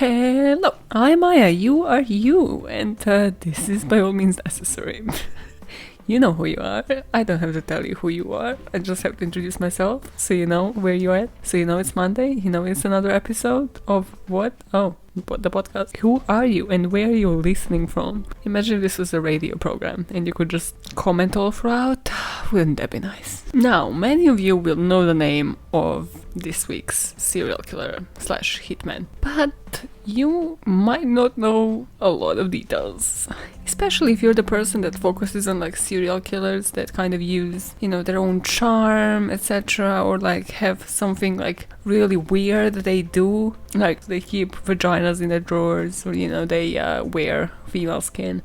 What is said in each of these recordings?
Hello, I'm Maya, you are you, and this is by all means necessary. You know who you are. I don't have to tell you who you are. I just have to introduce myself, so you know where you're at. So you know it's Monday, you know it's another episode of what? Oh, the podcast. Who are you and where are you listening from? Imagine if this was a radio program and you could just comment all throughout. Wouldn't that be nice? Now, many of you will know the name of this week's serial killer / hitman, but you might not know a lot of details. Especially if you're the person that focuses on like serial killers that kind of use, their own charm, etc. Or like have something like really weird they do. Like they keep vaginas in their drawers or, they wear female skin.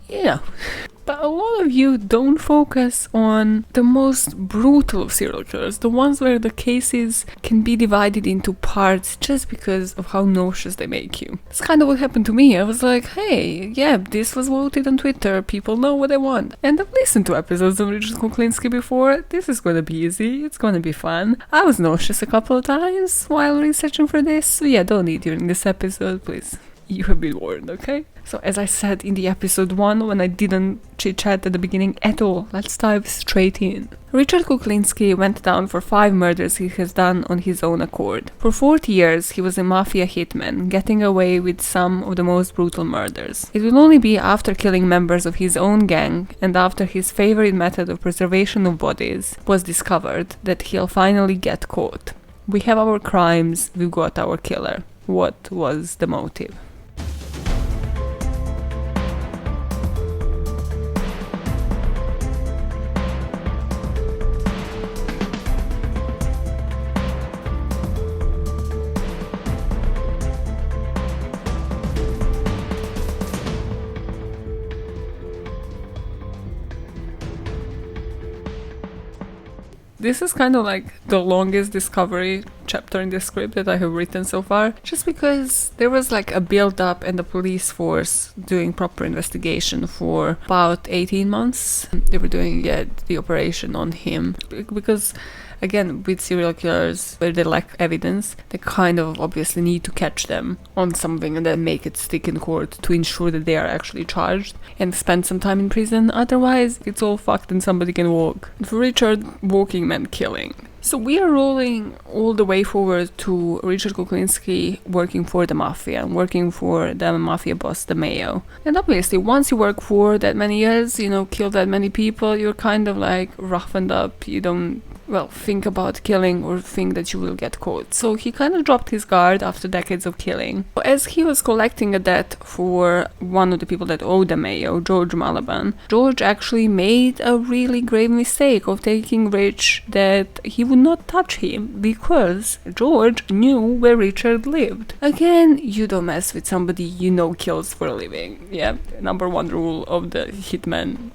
But a lot of you don't focus on the most brutal of serial killers, the ones where the cases can be divided into parts just because of how nauseous they make you. That's kind of what happened to me. I was like, hey, yeah, this was voted on Twitter, people know what I want. And I've listened to episodes of Richie Kuklinski before, this is gonna be easy, it's gonna be fun. I was nauseous a couple of times while researching for this, so yeah, don't eat during this episode, please. You have been warned, okay? So as I said in the episode 1, when I didn't chit-chat at the beginning at all, let's dive straight in. Richard Kuklinski went down for 5 murders he has done on his own accord. For 40 years, he was a mafia hitman, getting away with some of the most brutal murders. It will only be after killing members of his own gang and after his favorite method of preservation of bodies was discovered that he'll finally get caught. We have our crimes, we've got our killer. What was the motive? This is kind of like the longest discovery chapter in the script that I have written so far, just because there was like a build-up and the police force doing proper investigation for about 18 months. They were doing the operation on him because, again, with serial killers where they lack evidence, they kind of obviously need to catch them on something and then make it stick in court to ensure that they are actually charged and spend some time in prison. Otherwise, it's all fucked and somebody can walk. For Richard, walking meant killing. So we are rolling all the way forward to Richard Kuklinski working for the mafia, working for the mafia boss, the Mayo. And obviously, once you work for that many years, kill that many people, you're kind of like roughened up. You don't think about killing or think that you will get caught. So he kind of dropped his guard after decades of killing. As he was collecting a debt for one of the people that owed the Mayo, George Malaban, George actually made a really grave mistake of taking Rich that he would not touch him because George knew where Richard lived. Again, you don't mess with somebody you know kills for a living. Yeah, number 1 rule of the Hitman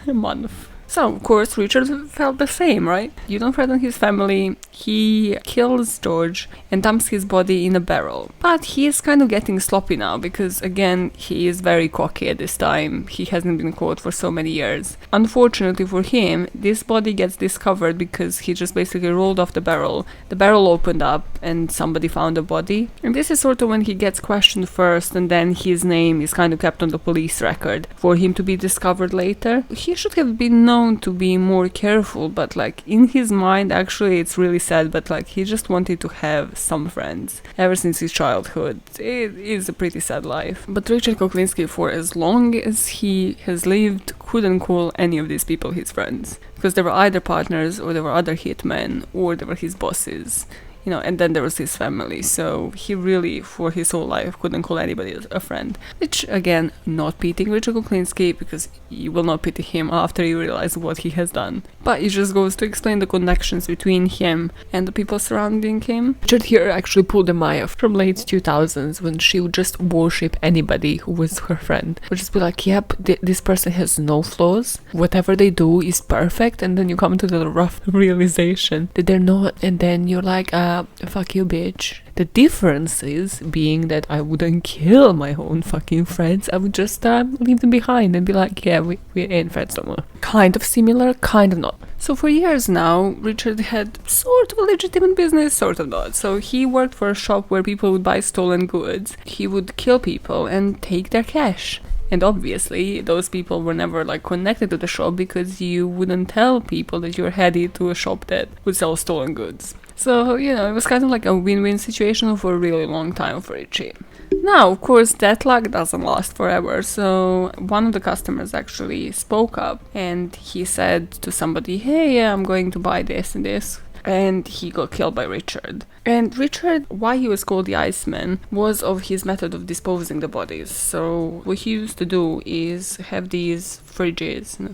month. So, of course, Richard felt the same, right? You don't threaten his family. He kills George and dumps his body in a barrel. But he is kind of getting sloppy now because, again, he is very cocky at this time. He hasn't been caught for so many years. Unfortunately for him, this body gets discovered because he just basically rolled off the barrel. The barrel opened up and somebody found the body. And this is sort of when he gets questioned first and then his name is kind of kept on the police record for him to be discovered later. He should have been known to be more careful, but like in his mind, actually it's really sad, but like he just wanted to have some friends ever since his childhood. It is a pretty sad life. But Richard Kuklinski, for as long as he has lived, couldn't call any of these people his friends because they were either partners or they were other hitmen or they were his bosses. And then there was his family, so he really, for his whole life, couldn't call anybody a friend. Which, again, not pitying Richard Kuklinski, because you will not pity him after you realize what he has done. But it just goes to explain the connections between him and the people surrounding him. Richard here actually pulled a Maya from late 2000s, when she would just worship anybody who was her friend. Would just be like, yep, this person has no flaws, whatever they do is perfect, and then you come to the rough realization that they're not, and then you're like, fuck you, bitch. The difference is being that I wouldn't kill my own fucking friends. I would just leave them behind and be like, yeah, we ain't friends no more. Kind of similar, kind of not. So for years now, Richard had sort of a legitimate business, sort of not. So he worked for a shop where people would buy stolen goods. He would kill people and take their cash. And obviously, those people were never like connected to the shop because you wouldn't tell people that you're headed to a shop that would sell stolen goods. So, you know, it was kind of like a win-win situation for a really long time for Richie. Now, of course, that luck doesn't last forever, so one of the customers actually spoke up and he said to somebody, hey, I'm going to buy this and this. And he got killed by Richard. And Richard, why he was called the Iceman, was of his method of disposing the bodies. So what he used to do is have these and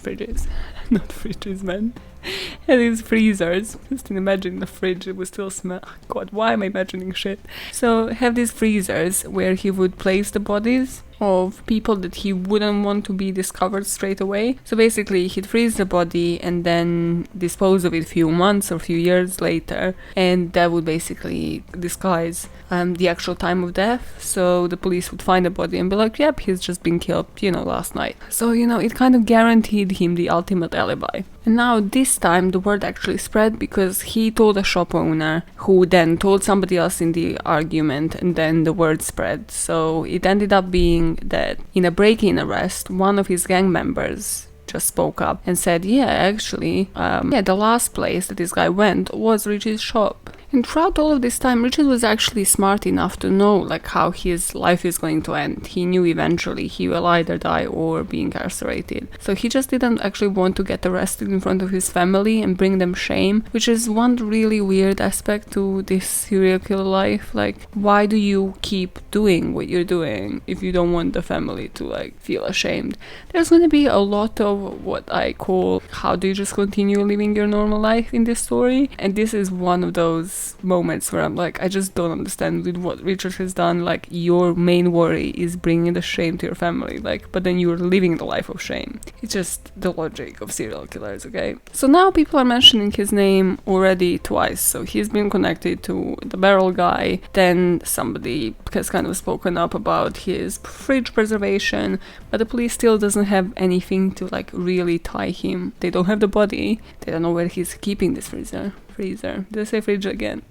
these freezers. Just imagine the fridge, it would still smell. God, why am I imagining shit? So have these freezers where he would place the bodies of people that he wouldn't want to be discovered straight away. So basically he'd freeze the body and then dispose of it a few months or a few years later, and that would basically disguise the actual time of death. So the police would find the body and be like, yep, he's just been killed, last night. So, it kind of guaranteed him the ultimate alibi. And now this time the word actually spread because he told a shop owner who then told somebody else in the argument, and then the word spread. So it ended up being that in a break-in arrest, one of his gang members just spoke up and said, the last place that this guy went was Richie's shop. And throughout all of this time, Richard was actually smart enough to know how his life is going to end. He knew eventually he will either die or be incarcerated. So he just didn't actually want to get arrested in front of his family and bring them shame, which is one really weird aspect to this serial killer life. Why do you keep doing what you're doing if you don't want the family to feel ashamed? There's going to be a lot of what I call, how do you just continue living your normal life in this story? And this is one of those moments where I'm I just don't understand with what Richard has done. Your main worry is bringing the shame to your family, but then you're living the life of shame. It's just the logic of serial killers, okay? So now people are mentioning his name already twice. So he's been connected to the barrel guy, then somebody has kind of spoken up about his fridge preservation, but the police still doesn't have anything to really tie him. They don't have the body, they don't know where he's keeping this freezer. Did I say fridge again?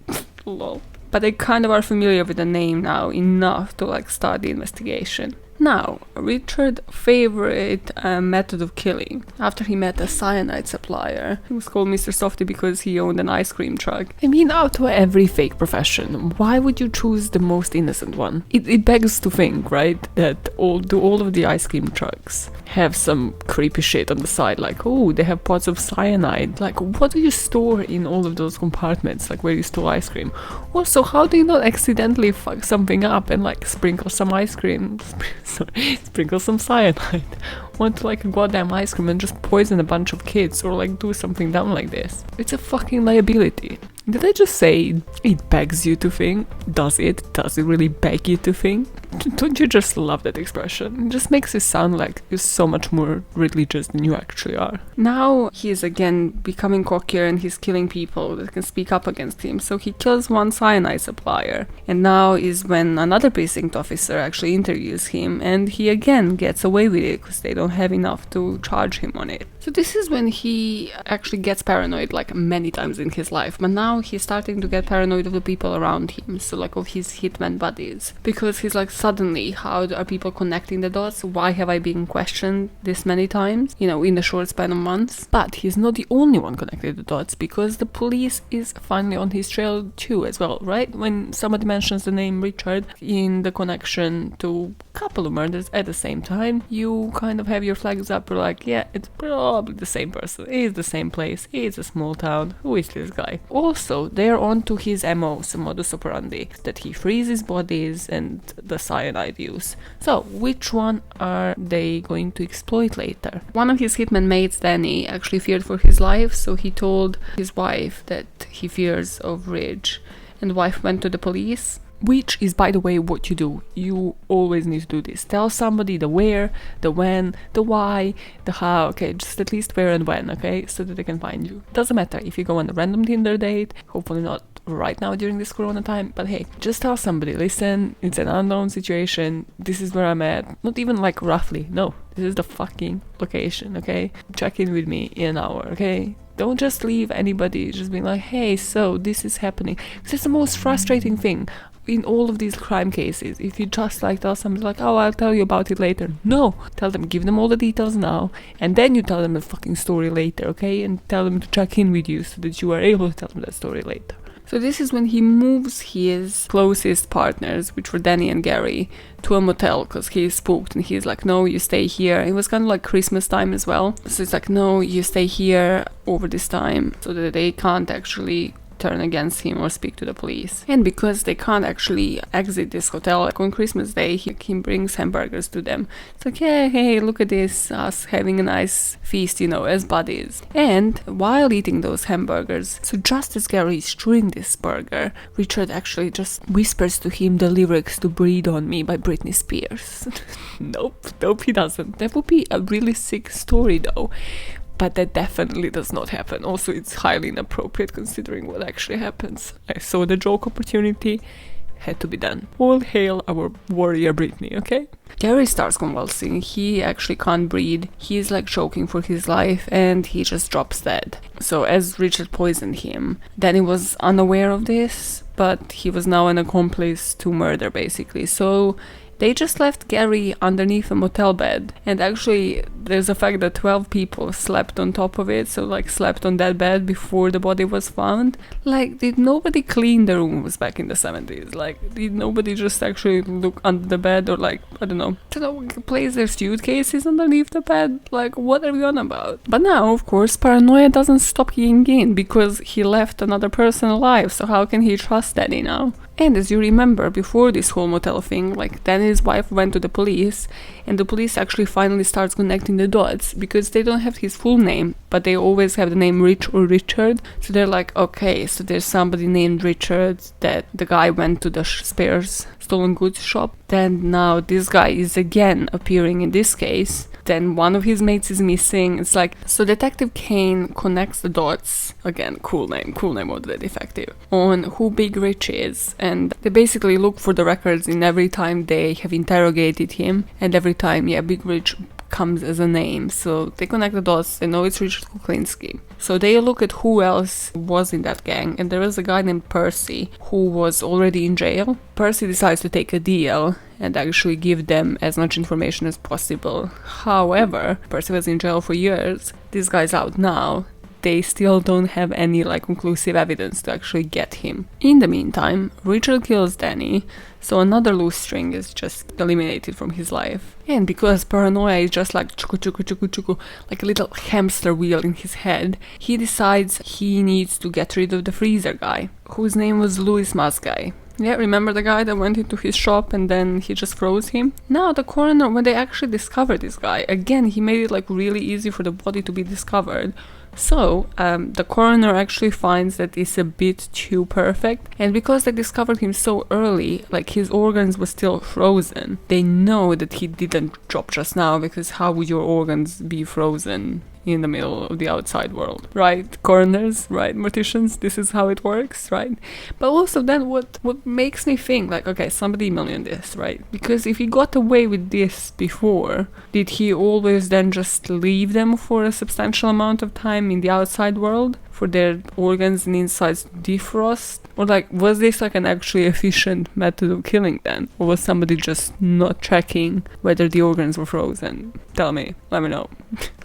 Lol. But they kind of are familiar with the name now enough to start the investigation. Now, Richard's favorite method of killing, after he met a cyanide supplier, he was called Mr. Softy because he owned an ice cream truck. I mean, out of every fake profession, why would you choose the most innocent one? It begs to think, right, that all of the ice cream trucks have some creepy shit on the side, they have pots of cyanide. What do you store in all of those compartments, where you store ice cream? Also, how do you not accidentally fuck something up and sprinkle some ice cream? Sprinkle some cyanide onto a goddamn ice cream and just poison a bunch of kids, or do something dumb like this. It's a fucking liability. Did I just say it begs you to think? Does it? Does it really beg you to think? Don't you just love that expression? It just makes it sound like you're so much more religious than you actually are. Now he is again becoming cockier and he's killing people that can speak up against him. So he kills one cyanide supplier. And now is when another precinct officer actually interviews him, and he again gets away with it because they don't have enough to charge him on it. So this is when he actually gets paranoid many times in his life. But now he's starting to get paranoid of the people around him. So of his hitman buddies. Because he's suddenly, how are people connecting the dots? Why have I been questioned this many times? In the short span of months. But he's not the only one connecting the dots, because the police is finally on his trail too as well, right? When somebody mentions the name Richard in the connection to a couple of murders at the same time, you kind of have your flags up. You're yeah, it's probably the same person. It's the same place. It's a small town. Who is this guy? Also, they're on to his MO, so modus operandi, that he freezes bodies and the cyanide use. So, which one are they going to exploit later? One of his hitman mates, Danny, actually feared for his life, so he told his wife that he fears of Ridge, and the wife went to the police. Which is, by the way, what you do. You always need to do this. Tell somebody the where, the when, the why, the how, okay? Just at least where and when, okay? So that they can find you. Doesn't matter if you go on a random Tinder date, hopefully not right now during this corona time, but hey, just tell somebody, listen, it's an unknown situation, this is where I'm at, not even like roughly, no, this is the fucking location, okay? Check in with me in an hour, okay? Don't just leave anybody just being like, hey, so this is happening. Because it's the most frustrating thing in all of these crime cases. If you just like tell somebody like, oh, I'll tell you about it later. No, tell them, give them all the details now, and then you tell them the fucking story later, okay? And tell them to check in with you so that you are able to tell them that story later. So this is when he moves his closest partners, which were Danny and Gary, to a motel because he's spooked, and he's like, no, you stay here. It was kind of like Christmas time as well. So it's like, no, you stay here over this time so that they can't actually turn against him or speak to the police. And because they can't actually exit this hotel, like on Christmas Day, he brings hamburgers to them. It's like, yeah, hey, look at this, us having a nice feast, you know, as buddies. And while eating those hamburgers, so just as Gary is chewing this burger, Richard actually just whispers to him the lyrics to Breathe on Me by Britney Spears. Nope, he doesn't. That would be a really sick story though. But that definitely does not happen. Also, it's highly inappropriate considering what actually happens. I saw the joke opportunity, had to be done. All hail our warrior Britney, okay? Gary starts convulsing. He actually can't breathe. He's like choking for his life, and he just drops dead. So as Richard poisoned him, Danny was unaware of this, but he was now an accomplice to murder basically. So they just left Gary underneath a motel bed, and actually there's a fact that 12 people slept on top of it, so like slept on that bed before the body was found. Like, did nobody clean the rooms back in the 70s? Like, did nobody just actually look under the bed, or like, I don't know, place their suitcases underneath the bed? Like, what are we on about? But now, of course, paranoia doesn't stop kicking in because he left another person alive, so how can he trust Danny now? And as you remember, before this whole motel thing, like, Danny's wife went to the police, and the police actually finally starts connecting the dots, because they don't have his full name, but they always have the name Rich or Richard. So they're like, okay, so there's somebody named Richard that the guy went to the spares stolen goods shop. Then now this guy is again appearing in this case. Then one of his mates is missing. It's like, so Detective Kane connects the dots, again, cool name of the detective, on who Big Rich is, and they basically look for the records in every time they have interrogated him, and every time, yeah, Big Rich comes as a name. So they connect the dots, they know it's Richard Kuklinski. So they look at who else was in that gang, and there was a guy named Percy who was already in jail. Percy decides to take a deal and actually give them as much information as possible. However, Percy was in jail for years. This guy's out now. They still don't have any like conclusive evidence to actually get him. In the meantime, Richard kills Danny, so another loose string is just eliminated from his life. And because paranoia is just like chuku chuku chuku chuku, like a little hamster wheel in his head, he decides he needs to get rid of the freezer guy, whose name was Louis Musguy. Yeah, remember the guy that went into his shop and then he just froze him? Now the coroner, when they actually discovered this guy, again, he made it like really easy for the body to be discovered. So, the coroner actually finds that it's a bit too perfect, and because they discovered him so early, like his organs were still frozen, they know that he didn't drop just now, because how would your organs be frozen in the middle of the outside world, right? Coroners, right? Morticians, this is how it works, right? But also then what makes me think, like, okay, somebody email me on this, right? Because if he got away with this before, did he always then just leave them for a substantial amount of time in the outside world for their organs and insides to defrost? Or like, was this like an actually efficient method of killing then? Or was somebody just not checking whether the organs were frozen? Tell me, let me know.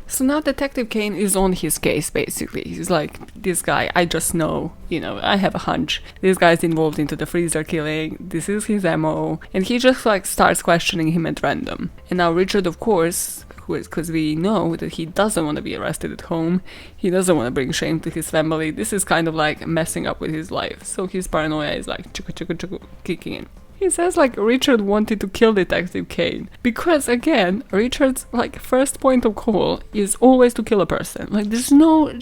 So now Detective Kane is on his case, basically. He's like, this guy, I just know, you know, I have a hunch. This guy's involved into the freezer killing. This is his MO. And he just like starts questioning him at random. And now Richard, of course, because we know that he doesn't want to be arrested at home. He doesn't want to bring shame to his family. This is kind of like messing up with his life. So his paranoia is like chuku chuku chuku kicking in. He says like Richard wanted to kill Detective Kane because again, Richard's like first point of call is always to kill a person. Like there's no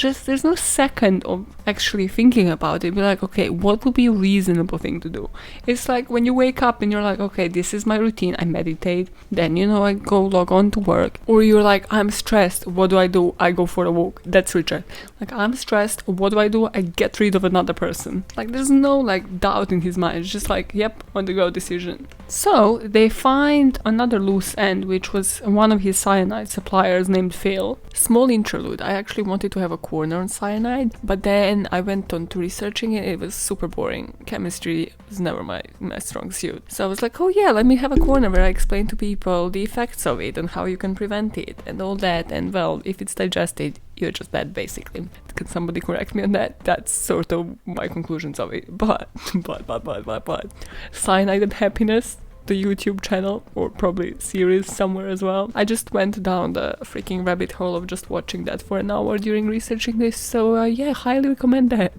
second of actually thinking about it. Be like, okay, what would be a reasonable thing to do? It's like when you wake up and you're like, okay, this is my routine. I meditate, then I go log on to work. Or you're like, I'm stressed. What do? I go for a walk. That's Richard. Like I'm stressed. What do? I get rid of another person. Like there's no like doubt in his mind. It's just like, yep, on the go decision. So they find another loose end, which was one of his cyanide suppliers named Phil. Small interlude. I actually wanted to have a corner on cyanide, but then I went on to researching it. It was super boring. Chemistry was never my strong suit. So I was like, oh yeah, let me have a corner where I explain to people the effects of it and how you can prevent it and all that. And well, if it's digested, you're just dead, basically. Can somebody correct me on that? That's sort of my conclusions of it. But Cyanide and Happiness, the YouTube channel, or probably series somewhere as well. I just went down the freaking rabbit hole of just watching that for an hour during researching this. So yeah, highly recommend that.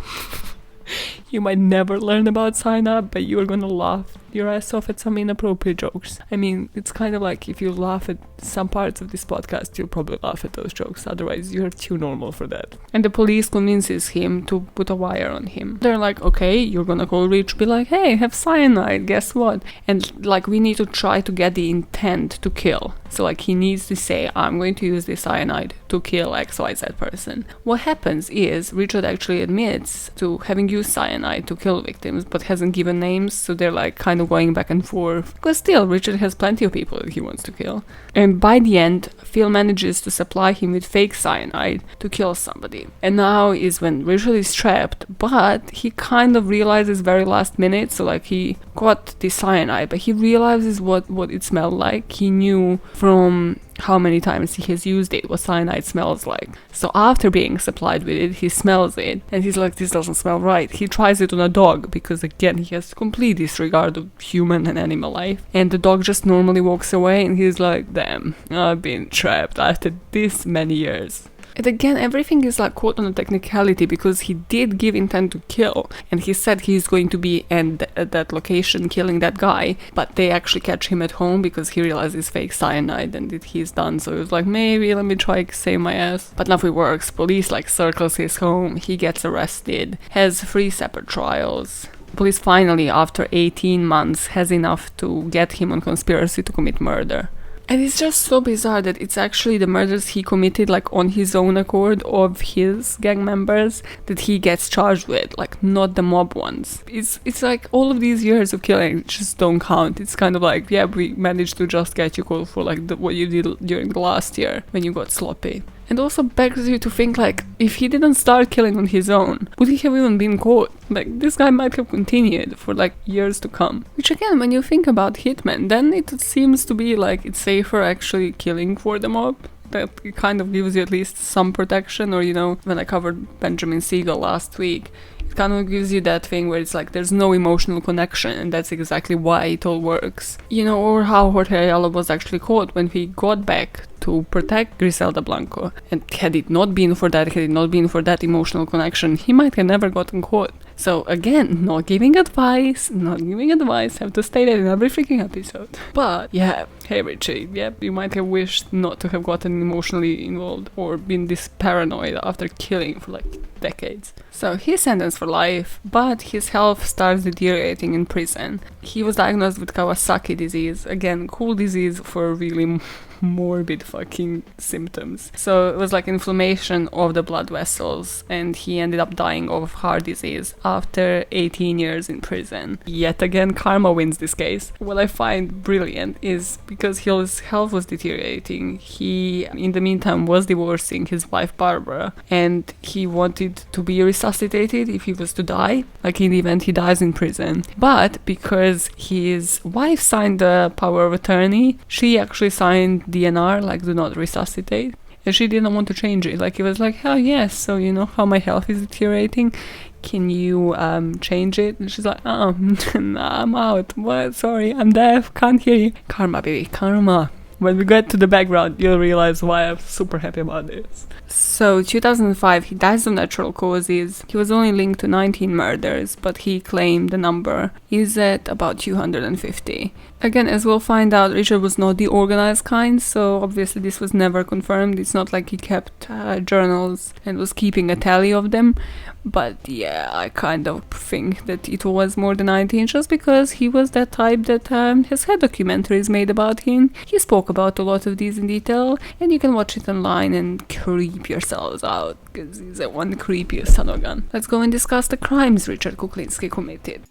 You might never learn about cyanide, but you're gonna laugh your ass off at some inappropriate jokes. I mean, it's kind of like if you laugh at some parts of this podcast, you'll probably laugh at those jokes. Otherwise, you're too normal for that. And the police convinces him to put a wire on him. They're like, okay, you're gonna call Rich, be like, hey, have cyanide, guess what? And like, we need to try to get the intent to kill. So like, he needs to say, I'm going to use this cyanide to kill XYZ person. What happens is Richard actually admits to having used cyanide to kill victims, but hasn't given names, so they're like kind of going back and forth. Because still, Richard has plenty of people that he wants to kill. And by the end, Phil manages to supply him with fake cyanide to kill somebody. And now is when Richard is trapped, but he kind of realizes very last minute, so like he got the cyanide, but he realizes what it smelled like. He knew from how many times he has used it, what cyanide smells like. So after being supplied with it, he smells it, and he's like, this doesn't smell right. He tries it on a dog, because again, he has complete disregard of human and animal life. And the dog just normally walks away, and he's like, damn, I've been trapped after this many years. And again, everything is like caught on a technicality, because he did give intent to kill, and he said he's going to be at that location killing that guy, but they actually catch him at home because he realizes fake cyanide and that he's done. So he was like, maybe let me try to save my ass. But nothing works. Police like circles his home, he gets arrested, has 3 separate trials. Police finally, after 18 months, has enough to get him on conspiracy to commit murder. And it's just so bizarre that it's actually the murders he committed, like, on his own accord of his gang members that he gets charged with, like, not the mob ones. It's like all of these years of killing just don't count. It's kind of like, yeah, we managed to just get you caught for, like, what you did during the last year when you got sloppy. And also begs you to think, like, if he didn't start killing on his own, would he have even been caught? Like, this guy might have continued for, like, years to come. Which, again, when you think about hitmen, then it seems to be, like, it's safer actually killing for the mob. That it kind of gives you at least some protection. Or, you know, when I covered Benjamin Siegel last week, it kind of gives you that thing where it's like there's no emotional connection, and that's exactly why it all works. You know, or how Jorge Ayala was actually caught when he got back to protect Griselda Blanco. And had it not been for that emotional connection, he might have never gotten caught. So again, not giving advice, have to state it in every freaking episode. But yeah, hey Richie, yeah, you might have wished not to have gotten emotionally involved or been this paranoid after killing for like decades. So he's sentenced for life, but his health starts deteriorating in prison. He was diagnosed with Kawasaki disease, again, cool disease for really morbid fucking symptoms. So it was like inflammation of the blood vessels, and he ended up dying of heart disease after 18 years in prison. Yet again, karma wins this case. What I find brilliant is because his health was deteriorating, he in the meantime was divorcing his wife Barbara, and he wanted to be resuscitated if he was to die, like in the event he dies in prison. But because his wife signed the power of attorney, she actually signed DNR, like do not resuscitate, and she didn't want to change it. Like, it was like, hell yes, so you know how my health is deteriorating, can you change it? And she's like, oh, nah, I'm out, what, sorry, I'm deaf, can't hear you. Karma, baby, karma. When we get to the background, you'll realize why I'm super happy about this. So, 2005, he dies of natural causes. He was only linked to 19 murders, but he claimed the number is at about 250. Again, as we'll find out, Richard was not the organized kind, so obviously this was never confirmed. It's not like he kept journals and was keeping a tally of them. But yeah, I kind of think that it was more than 19, just because he was that type that has had documentaries made about him. He spoke about a lot of these in detail, and you can watch it online and creep yourselves out, because he's a one creepiest son of a gun. Let's go and discuss the crimes Richard Kuklinski committed.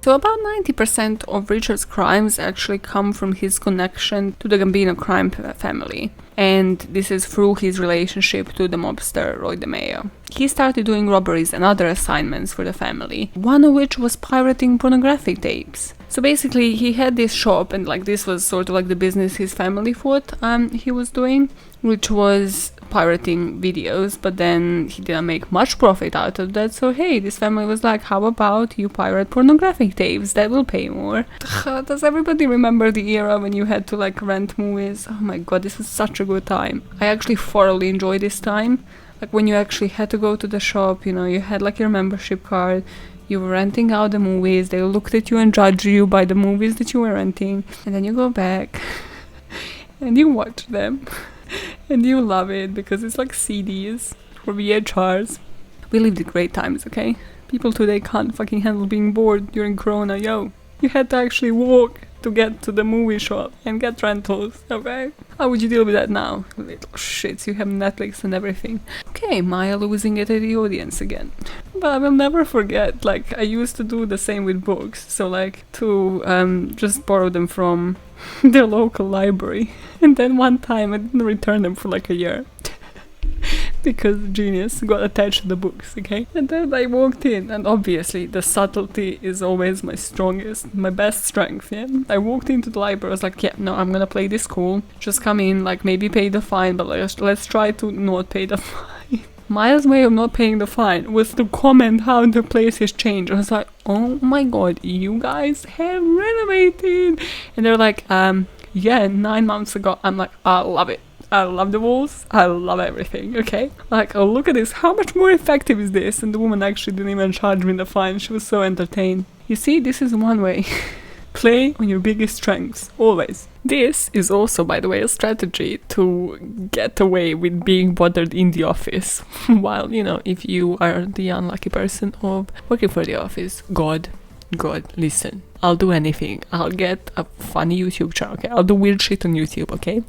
So about 90% of Richard's crimes actually come from his connection to the Gambino crime family. And this is through his relationship to the mobster Roy DeMeo. He started doing robberies and other assignments for the family, one of which was pirating pornographic tapes. So basically he had this shop, and like this was sort of like the business his family thought he was doing, which was pirating videos, but then he didn't make much profit out of that. So hey, this family was like, how about you pirate pornographic tapes? That will pay more. Does everybody remember the era when you had to like rent movies? Oh my god, this was such a good time. I actually thoroughly enjoyed this time. Like when you actually had to go to the shop, you know, you had like your membership card, you were renting out the movies, they looked at you and judged you by the movies that you were renting, and then you go back and you watch them. And you love it because it's like CDs or VHRs. We lived great times, okay? People today can't fucking handle being bored during Corona, yo. You had to actually walk to get to the movie shop and get rentals, okay? How would you deal with that now? Little shits, you have Netflix and everything. Okay, Maya losing it at the audience again. But I will never forget, like, I used to do the same with books. So, like, to just borrow them from the local library. And then one time I didn't return them for like a year. Because genius got attached to the books, okay? And then I walked in, and obviously the subtlety is always my best strength, yeah? I walked into the library, I was like, yeah, no, I'm gonna play this cool. Just come in, like, maybe pay the fine, but let's try to not pay the fine. Maya's way of not paying the fine was to comment how the place has changed. I was like, oh my god, you guys have renovated! And they're like, yeah, 9 months ago. I'm like, I love it. I love the walls. I love everything, okay? Like, oh, look at this. How much more effective is this? And the woman actually didn't even charge me the fine. She was so entertained. You see, this is one way. Play on your biggest strengths, always. This is also, by the way, a strategy to get away with being bothered in the office. While, you know, if you are the unlucky person of working for the office, God, listen. I'll do anything. I'll get a funny YouTube channel, okay? I'll do weird shit on YouTube, okay?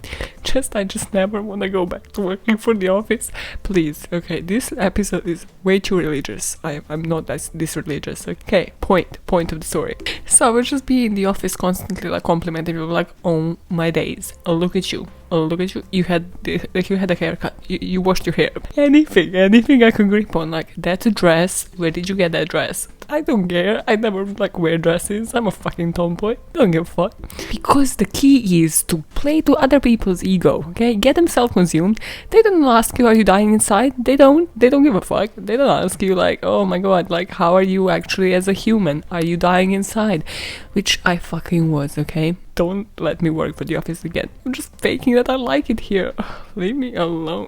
I just never want to go back to working for the office. Please, okay? This episode is way too religious. I'm not this religious, okay? Point of the story. So I would just be in the office constantly, like, complimenting people, like, oh my days, oh look at you. Oh, look at you. You had a haircut. You washed your hair. Anything I can grip on. Like, that's a dress. Where did you get that dress? I don't care. I never, like, wear dresses. I'm a fucking tomboy. Don't give a fuck. Because the key is to play to other people's ego, okay? Get them self-consumed. They don't ask you, are you dying inside? They don't give a fuck. They don't ask you, like, oh my god, like, how are you actually as a human? Are you dying inside? Which I fucking was, okay? Don't let me work for the office again. I'm just faking that I like it here. Leave me alone.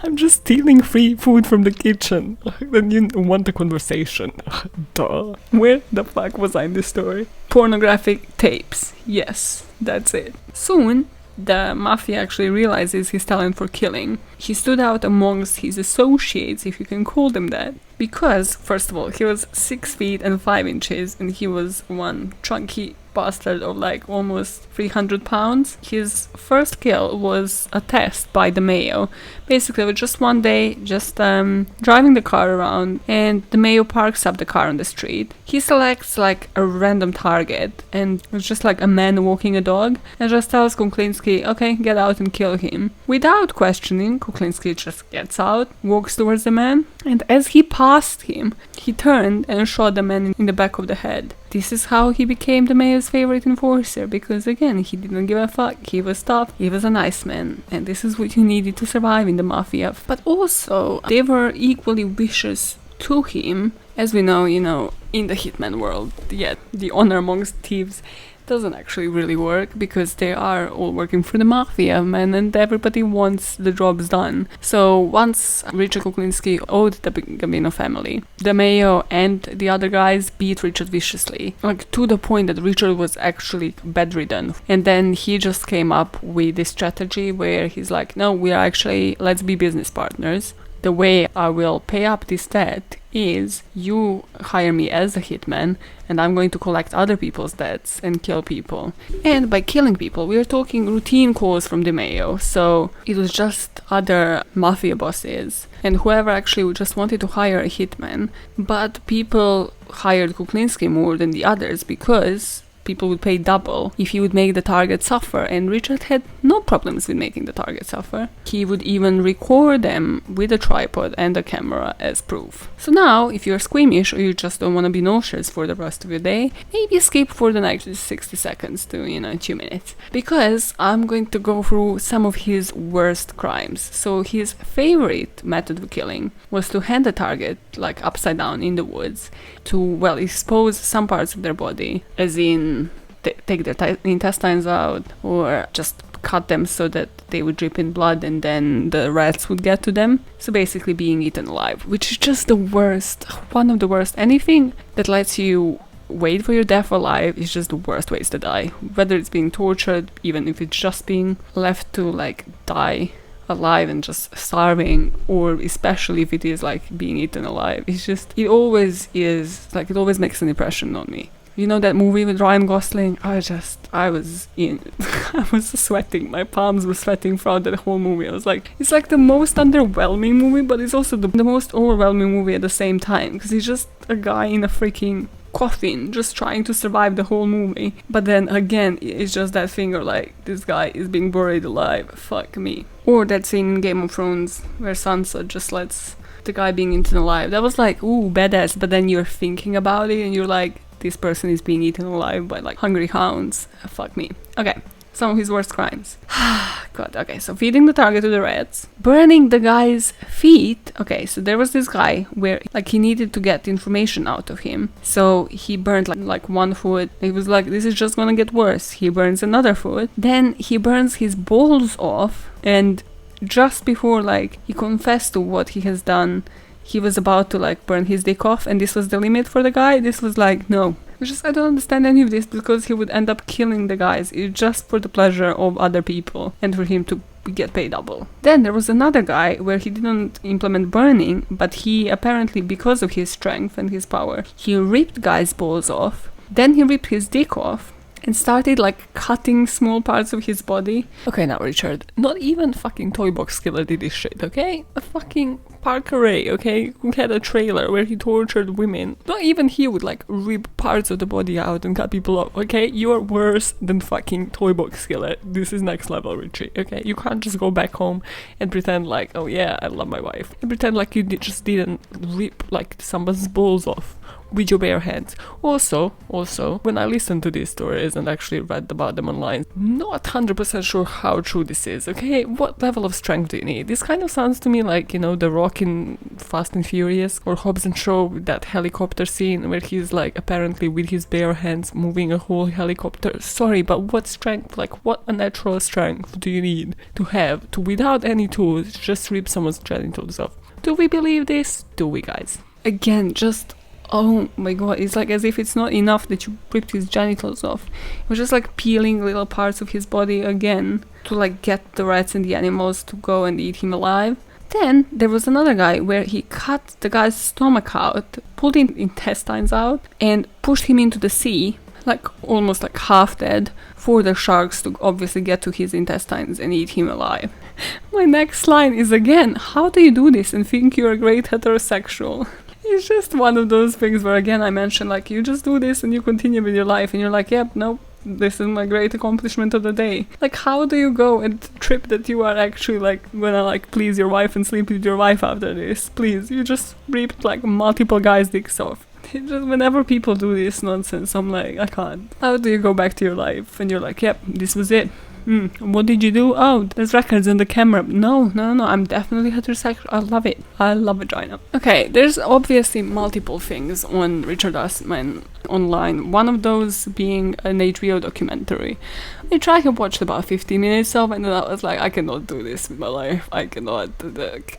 I'm just stealing free food from the kitchen. Then you want a conversation. Duh. Where the fuck was I in this story? Pornographic tapes. Yes, that's it. Soon, the mafia actually realizes his talent for killing. He stood out amongst his associates, if you can call them that. Because, first of all, he was 6 feet and 5 inches, and he was one chunky bastard of like almost 300 pounds. His first kill was a test by the Mayo. Basically, it was just one day, just driving the car around, and the Mayo parks up the car on the street. He selects like a random target, and it's just like a man walking a dog, and just tells Kuklinski, okay, get out and kill him. Without questioning, Kuklinski just gets out, walks towards the man, and as he passed him, he turned and shot the man in the back of the head. This is how he became the Mayor's favorite enforcer, because again, he didn't give a fuck, he was tough, he was a nice man, and this is what you needed to survive in the mafia. But also, they were equally vicious to him, as we know, in the hitman world, yet the honor amongst thieves doesn't actually really work because they are all working for the mafia, man, and everybody wants the jobs done. So once Richard Kuklinski owed the Gambino family, the mayor and the other guys beat Richard viciously, like to the point that Richard was actually bedridden. And then he just came up with this strategy where he's like, no, we are actually, let's be business partners. The way I will pay up this debt is you hire me as a hitman and I'm going to collect other people's debts and kill people. And by killing people, we are talking routine calls from the mayo. So it was just other mafia bosses and whoever actually just wanted to hire a hitman. But people hired Kuklinski more than the others because people would pay double if he would make the target suffer, and Richard had no problems with making the target suffer. He would even record them with a tripod and a camera as proof. So now, if you're squeamish or you just don't want to be nauseous for the rest of your day, maybe skip for the next 60 seconds to, 2 minutes. Because I'm going to go through some of his worst crimes. So his favorite method of killing was to hand the target, like upside down in the woods, to, well, expose some parts of their body, as in take their intestines out or just cut them so that they would drip in blood and then the rats would get to them. So basically being eaten alive, which is just the worst, one of the worst. Anything that lets you wait for your death alive is just the worst ways to die. Whether it's being tortured, even if it's just being left to like die alive and just starving, or especially if it is like being eaten alive. It's just, it always is, like it always makes an impression on me. You know that movie with Ryan Gosling? I was I was sweating. My palms were sweating throughout that whole movie. I was like, it's like the most underwhelming movie, but it's also the most overwhelming movie at the same time. Because he's just a guy in a freaking coffin, just trying to survive the whole movie. But then again, it's just that thing of like, this guy is being buried alive. Fuck me. Or that scene in Game of Thrones where Sansa just lets the guy being eaten alive. That was like, ooh, badass. But then you're thinking about it and you're like, this person is being eaten alive by like hungry hounds. Fuck me. Okay, some of his worst crimes. God, okay, so feeding the target to the rats, burning the guy's feet. Okay, so there was this guy where like he needed to get information out of him. So he burned like one foot. He was like, this is just gonna get worse. He burns another foot. Then he burns his balls off, and just before like he confessed to what he has done, he was about to like burn his dick off, and this was the limit for the guy. This was like, no. I don't understand any of this, because he would end up killing the guys just for the pleasure of other people and for him to get paid double. Then there was another guy where he didn't implement burning, but he apparently, because of his strength and his power, he ripped guys' balls off. Then he ripped his dick off and started like cutting small parts of his body. Okay, now Richard, not even fucking Toy Box Killer did this shit, okay? A fucking Parker Ray, okay, who had a trailer where he tortured women. Not even he would like rip parts of the body out and cut people off, okay? You are worse than fucking Toy Box Killer. This is next level, Richie, okay? You can't just go back home and pretend like, oh yeah, I love my wife. And pretend like you just didn't rip like someone's balls off with your bare hands. Also, when I listened to these stories and actually read about them online, not 100% sure how true this is, okay? What level of strength do you need? This kind of sounds to me like, The Rock in Fast and Furious, or Hobbs and Shaw with that helicopter scene where he's like apparently with his bare hands moving a whole helicopter. Sorry, but what strength, like what unnatural strength do you need to have to, without any tools, just rip someone's genitals off? Do we believe this? Do we, guys? Again, just... oh my god, it's like as if it's not enough that you ripped his genitals off. It was just like peeling little parts of his body again to like get the rats and the animals to go and eat him alive. Then there was another guy where he cut the guy's stomach out, pulled his intestines out, and pushed him into the sea, like almost like half dead, for the sharks to obviously get to his intestines and eat him alive. My next line is again, how do you do this and think you're a great heterosexual? It's just one of those things where, again, I mentioned, like, you just do this and you continue with your life and you're like, yep, nope, this is my great accomplishment of the day. Like, how do you go and trip that you are actually, like, gonna, like, please your wife and sleep with your wife after this? Please, you just ripped, like, multiple guys' dicks off. It just, whenever people do this nonsense, I'm like, I can't. How do you go back to your life and you're like, yep, this was it. What did you do? Oh, there's records on the camera. No, I'm definitely heterosexual. I love it. I love vagina. Okay, there's obviously multiple things on Richard HITMEN online. One of those being an HBO documentary, which I have watched about 15 minutes of, and then I was like, I cannot do this with my life. I cannot.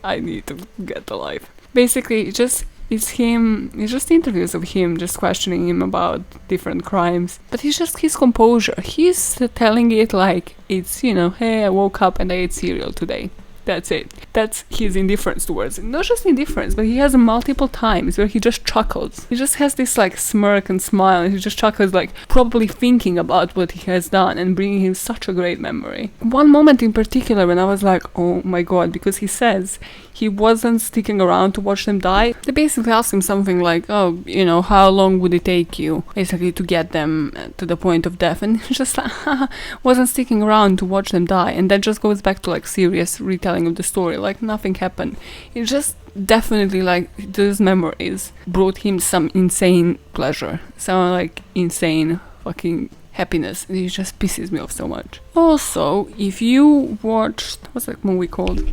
I need to get a life. Basically, it's just interviews of him just questioning him about different crimes. But he's his composure. He's telling it like it's, hey, I woke up and I ate cereal today. That's it. That's his indifference towards it. Not just indifference, but he has multiple times where he just chuckles. He just has this like smirk and smile, and he just chuckles, like probably thinking about what he has done and bringing him such a great memory. One moment in particular when I was like, oh my god, because he says he wasn't sticking around to watch them die. They basically asked him something like, oh, how long would it take you basically to get them to the point of death? And he's just like, wasn't sticking around to watch them die. And that just goes back to like serious retelling of the story, like nothing happened. It just definitely, like, those memories brought him some insane pleasure, some like insane fucking happiness. It just pisses me off so much. Also, if you watched, what's that movie called?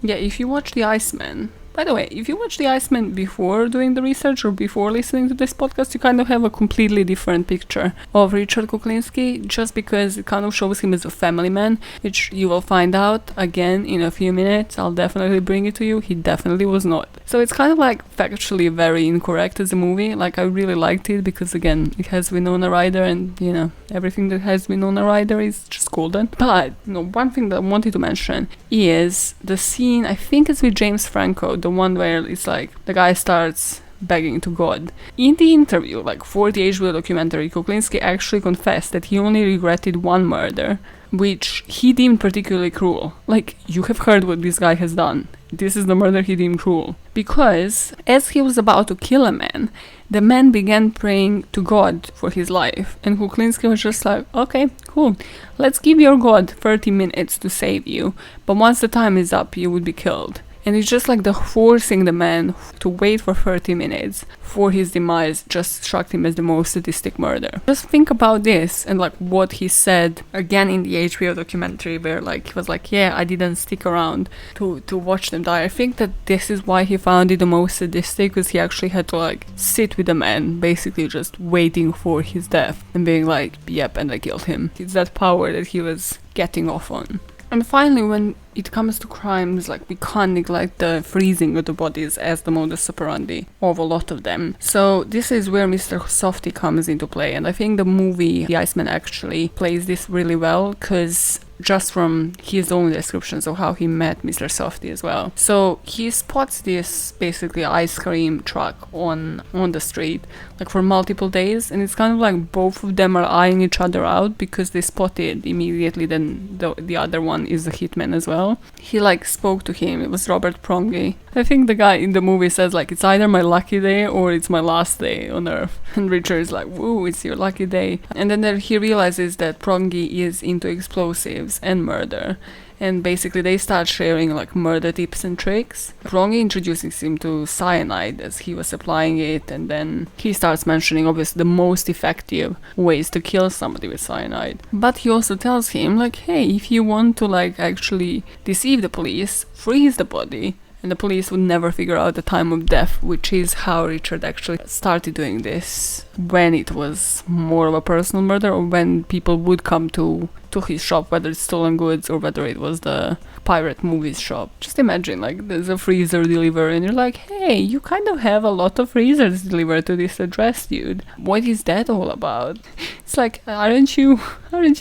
Yeah, if you watch The HITMEN, by the way, if you watch The HITMEN before doing the research or before listening to this podcast, you kind of have a completely different picture of Richard Kuklinski, just because it kind of shows him as a family man, which you will find out again in a few minutes. I'll definitely bring it to you. He definitely was not. So it's kind of like factually very incorrect as a movie. Like, I really liked it because, again, it has Winona Ryder, and everything that has Winona Ryder is just golden. But one thing that I wanted to mention is the scene, I think it's with James Franco, the one where it's like the guy starts begging to God. In the interview, like for the HBO documentary, Kuklinski actually confessed that he only regretted one murder, which he deemed particularly cruel. Like, you have heard what this guy has done. This is the murder he deemed cruel. Because as he was about to kill a man, the man began praying to God for his life. And Kuklinski was just like, okay, cool. Let's give your God 30 minutes to save you. But once the time is up, you would be killed. And it's just like the forcing the man to wait for 30 minutes for his demise just struck him as the most sadistic murder. Just think about this and like what he said again in the HBO documentary, where like he was like, yeah, I didn't stick around to watch them die. I think that this is why he found it the most sadistic, because he actually had to like sit with the man, basically just waiting for his death and being like, yep, and I killed him. It's that power that he was getting off on. And finally, when it comes to crimes, like, we can't neglect the freezing of the bodies as the modus operandi of a lot of them. So this is where Mr. Softy comes into play, and I think the movie The HITMEN actually plays this really well, because just from his own descriptions of how he met Mr. Softy as well. So he spots this basically ice cream truck on the street, like for multiple days, and it's kind of like both of them are eyeing each other out because they spotted immediately then the other one is a hitman as well. He like spoke to him. It was Robert Prongi. I think the guy in the movie says like, it's either my lucky day or it's my last day on Earth. And Richard is like, woo, it's your lucky day. And then there he realizes that Prongi is into explosives and murder. And basically they start sharing like murder tips and tricks. Prongi introduces him to cyanide as he was applying it, and then he starts mentioning obviously the most effective ways to kill somebody with cyanide. But he also tells him like, hey, if you want to like actually deceive the police, freeze the body, and the police would never figure out the time of death, which is how Richard actually started doing this when it was more of a personal murder, or when people would come to his shop, whether it's stolen goods or whether it was the pirate movies shop. Just imagine, like, there's a freezer delivery and you're like, hey, you kind of have a lot of freezers delivered to this address, dude. What is that all about? It's like, aren't you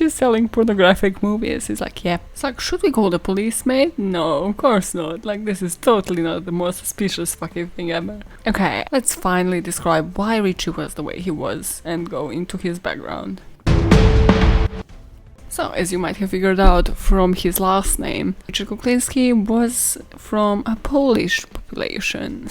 selling pornographic movies? It's like, yeah. It's like, should we call the police, mate? No, of course not. Like, this is totally not the most suspicious fucking thing ever. Okay, let's finally describe why Richie was the way he was and go into his background. So, as you might have figured out from his last name, Richard Kuklinski was from a Polish population.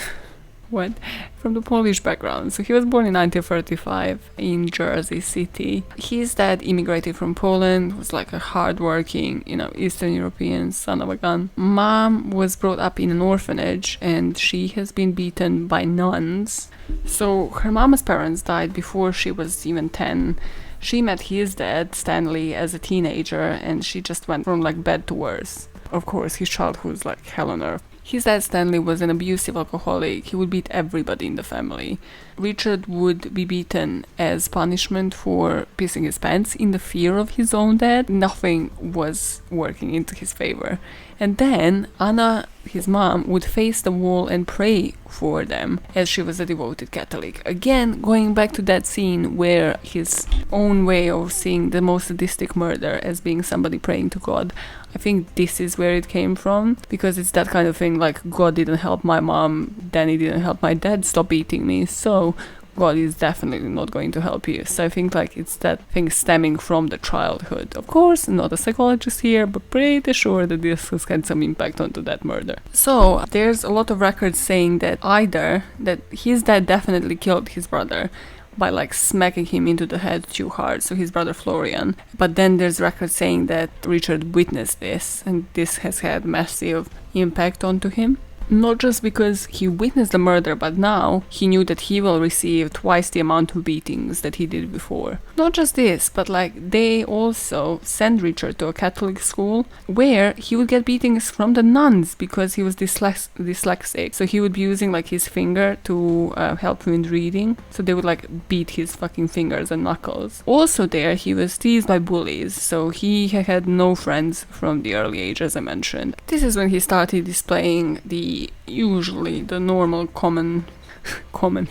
What? From the Polish background. So he was born in 1935 in Jersey City. His dad immigrated from Poland, was like a hardworking, Eastern European son of a gun. Mom was brought up in an orphanage and she has been beaten by nuns. So her mama's parents died before she was even 10. She met his dad, Stanley, as a teenager, and she just went from like bad to worse. Of course, his childhood was like hell on earth. His dad, Stanley, was an abusive alcoholic. He would beat everybody in the family. Richard would be beaten as punishment for pissing his pants in the fear of his own dad. Nothing was working into his favor. And then Anna, his mom, would face the wall and pray for them, as she was a devoted Catholic. Again, going back to that scene where his own way of seeing the most sadistic murder as being somebody praying to God, I think this is where it came from, because it's that kind of thing like, God didn't help my mom, then he didn't help my dad stop beating me, so God is definitely not going to help you. So I think like it's that thing stemming from the childhood. Of course, not a psychologist here, but pretty sure that this has had some impact onto that murder. So there's a lot of records saying that either that his dad definitely killed his brother by like smacking him into the head too hard, so his brother Florian. But then there's records saying that Richard witnessed this, and this has had massive impact onto him. Not just because he witnessed the murder, but now he knew that he will receive twice the amount of beatings that he did before. Not just this, but like they also sent Richard to a Catholic school where he would get beatings from the nuns because he was dyslexic. So he would be using like his finger to help him in reading. So they would like beat his fucking fingers and knuckles. Also there he was teased by bullies, so he had no friends from the early age, as I mentioned. This is when he started displaying usually the normal common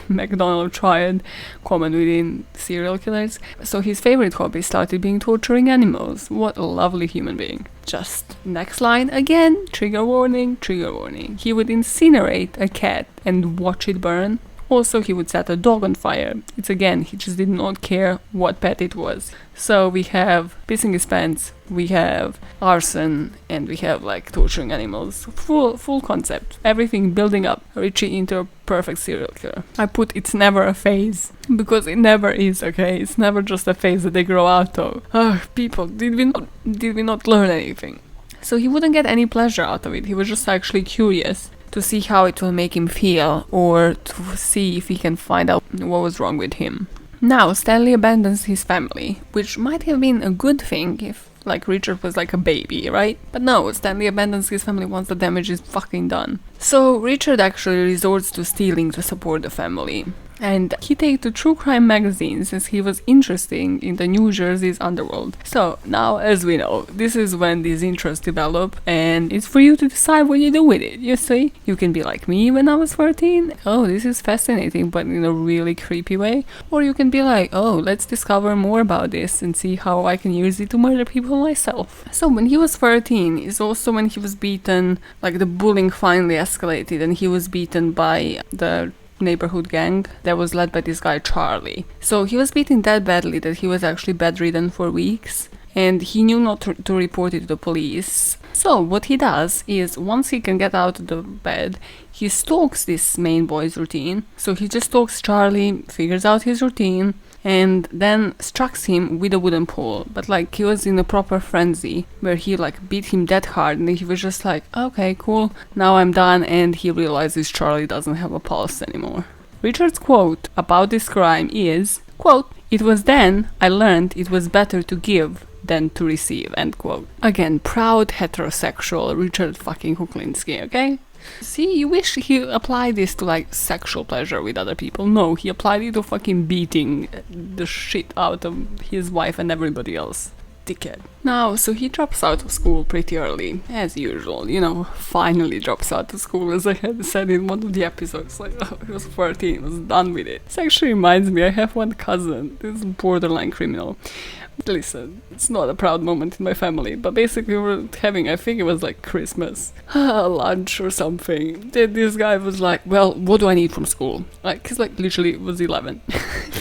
McDonald triad, common within serial killers. So his favorite hobby started being torturing animals. What a lovely human being. Just next line again, trigger warning, trigger warning. He would incinerate a cat and watch it burn. Also, he would set a dog on fire. It's again, he just did not care what pet it was. So we have pissing his pants, we have arson, and we have like torturing animals. Full concept. Everything building up Richie into a perfect serial killer. I put it's never a phase, because it never is, okay? It's never just a phase that they grow out of. People, did we not learn anything? So he wouldn't get any pleasure out of it. He was just actually curious to see how it will make him feel, or to see if he can find out what was wrong with him. Now, Stanley abandons his family, which might have been a good thing if, like, Richard was like a baby, right? But no, Stanley abandons his family once the damage is fucking done. So Richard actually resorts to stealing to support the family. And he takes to true crime magazines as he was interested in the New Jersey's underworld. So now, as we know, this is when these interests develop, and it's for you to decide what you do with it. You see, you can be like me when I was 14. Oh, this is fascinating, but in a really creepy way. Or you can be like, oh, let's discover more about this and see how I can use it to murder people myself. So when he was 13 is also when he was beaten, like the bullying finally escalated, and he was beaten by the neighborhood gang that was led by this guy Charlie. So he was beaten that badly that he was actually bedridden for weeks, and he knew not to report it to the police. So what he does is, once he can get out of the bed, he stalks this main boy's routine. So he just stalks Charlie, figures out his routine, and then strikes him with a wooden pole. But like, he was in a proper frenzy where he like beat him that hard, and he was just like, okay, cool, now I'm done. And he realizes Charlie doesn't have a pulse anymore. Richard's quote about this crime is, quote, "It was then I learned it was better to give than to receive," end quote. Again, proud heterosexual Richard fucking Kuklinski, okay? See, you wish he applied this to like sexual pleasure with other people. No, he applied it to fucking beating the shit out of his wife and everybody else. Dickhead. Now, so he drops out of school pretty early, as usual, you know, finally drops out of school, as I had said in one of the episodes, like, oh, he was 14, he was done with it. This actually reminds me, I have one cousin, this borderline criminal. Listen, it's not a proud moment in my family, but basically we were having, I think it was like Christmas, lunch or something. This guy was like, well, what do I need from school? Like, he's like, literally was 11.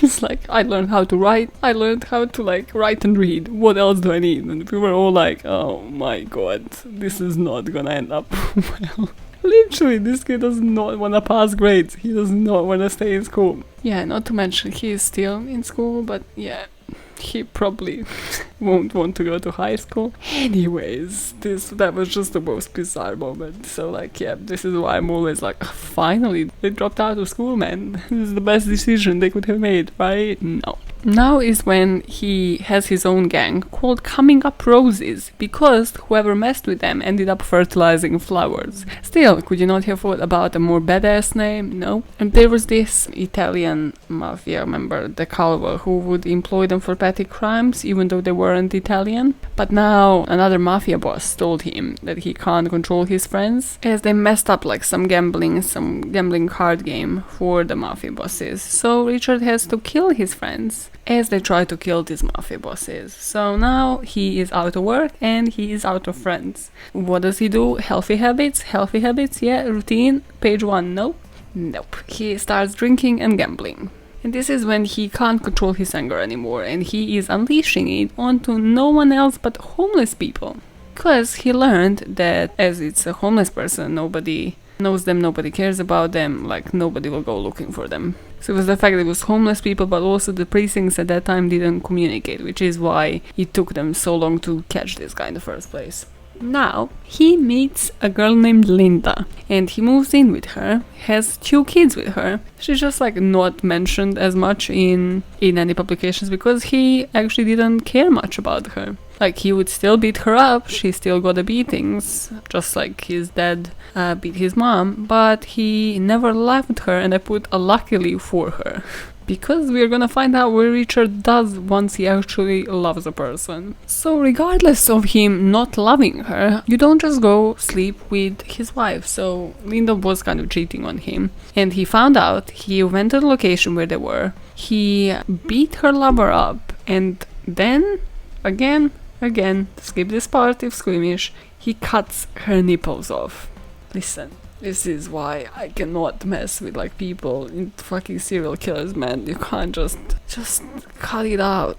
He's like, I learned how to write, I learned how to like write and read, what else do I need? And we were all like, oh my god, this is not gonna end up well. Literally, this kid does not want to pass grades, he does not want to stay in school. Yeah, not to mention he is still in school, but yeah, he probably won't want to go to high school. Anyways, that was just the most bizarre moment. So like, yeah, this is why I'm always like, finally, they dropped out of school, man. This is the best decision they could have made, right? No. Now is when he has his own gang called Coming Up Roses, because whoever messed with them ended up fertilizing flowers. Still, could you not have thought about a more badass name? No. And there was this Italian mafia member, the Calvo, who would employ them for petty crimes even though they weren't Italian. But now another mafia boss told him that he can't control his friends, as they messed up like some gambling card game for the mafia bosses. So Richard has to kill his friends as they try to kill these mafia bosses. So now he is out of work and he is out of friends. What does he do? Healthy habits, yeah, routine, page 1, nope. He starts drinking and gambling. And this is when he can't control his anger anymore, and he is unleashing it onto no one else but homeless people. Because he learned that as it's a homeless person, nobody knows them, nobody cares about them, like nobody will go looking for them. So it was the fact that it was homeless people, but also the precincts at that time didn't communicate, which is why it took them so long to catch this guy in the first place. Now, he meets a girl named Linda, and he moves in with her, has 2 kids with her. She's just like not mentioned as much in any publications because he actually didn't care much about her. Like, he would still beat her up, she still got the beatings, just like his dad beat his mom, but he never loved her, and I put a luckily for her. Because we're gonna find out what Richard does once he actually loves a person. So regardless of him not loving her, you don't just go sleep with his wife. So Linda was kind of cheating on him. And he found out, he went to the location where they were, he beat her lover up, and then, again, skip this part if squeamish, he cuts her nipples off. Listen. This is why I cannot mess with like people in fucking serial killers, man. You can't just cut it out.